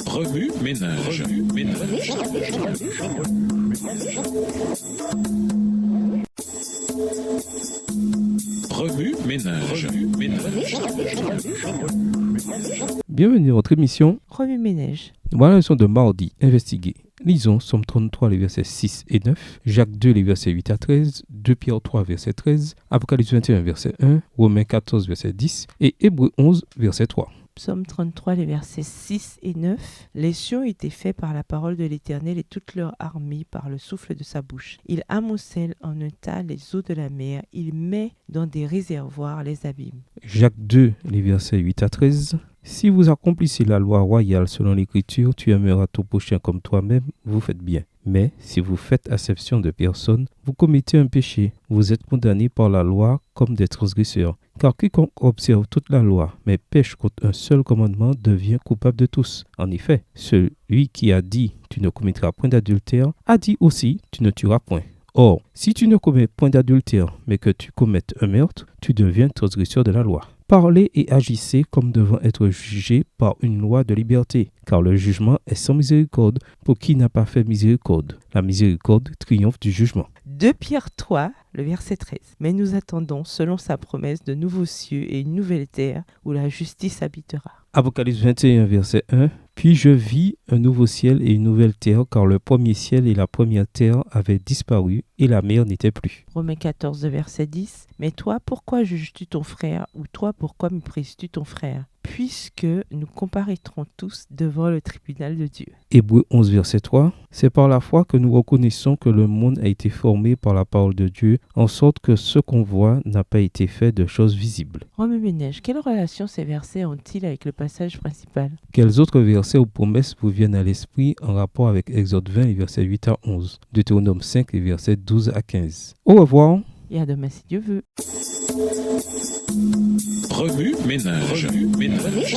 Remue ménage. Remue ménage. Bienvenue à votre émission Remue ménage. Voilà la leçon de mardi, investiguer. Lisons Somme 33, les versets 6 et 9, Jacques 2, les versets 8 à 13, 2 Pierre 3, verset 13, Apocalypse 21, verset 1, Romains 14, verset 10 et Hébreux 11, verset 3. Psaume 33, les versets 6 et 9. Les cieux étaient faits par la parole de l'Éternel et toute leur armée par le souffle de sa bouche. Il amoncelle en un tas les eaux de la mer. Il met dans des réservoirs les abîmes. Jacques 2, les versets 8 à 13. Si vous accomplissez la loi royale selon l'Écriture, tu aimeras ton prochain comme toi-même, vous faites bien. Mais si vous faites acception de personne, vous commettez un péché. Vous êtes condamnés par la loi comme des transgresseurs. Car quiconque observe toute la loi, mais pêche contre un seul commandement, devient coupable de tous. En effet, celui qui a dit « tu ne commettras point d'adultère » a dit aussi « tu ne tueras point ». Or, si tu ne commets point d'adultère, mais que tu commettes un meurtre, tu deviens transgresseur de la loi. Parlez et agissez comme devant être jugés par une loi de liberté, car le jugement est sans miséricorde pour qui n'a pas fait miséricorde. La miséricorde triomphe du jugement. 2 Pierre 3, le verset 13. Mais nous attendons, selon sa promesse, de nouveaux cieux et une nouvelle terre où la justice habitera. Apocalypse 21, verset 1. Puis je vis un nouveau ciel et une nouvelle terre, car le premier ciel et la première terre avaient disparu et la mer n'était plus. Romains 14, verset 10. Mais toi, pourquoi juges-tu ton frère, ou toi, pourquoi méprises-tu ton frère, puisque nous comparaîtrons tous devant le tribunal de Dieu. Hébreux 11, verset 3. C'est par la foi que nous reconnaissons que le monde a été formé par la parole de Dieu, en sorte que ce qu'on voit n'a pas été fait de choses visibles. Remue ménage, quelle relation ces versets ont-ils avec le passage principal? Quels autres versets ou promesses vous viennent à l'esprit en rapport avec Exode 20, les versets 8 à 11, Deutéronome 5, les versets 12 à 15. Au revoir. Et à demain si Dieu veut. Remue ménage. Remue ménage.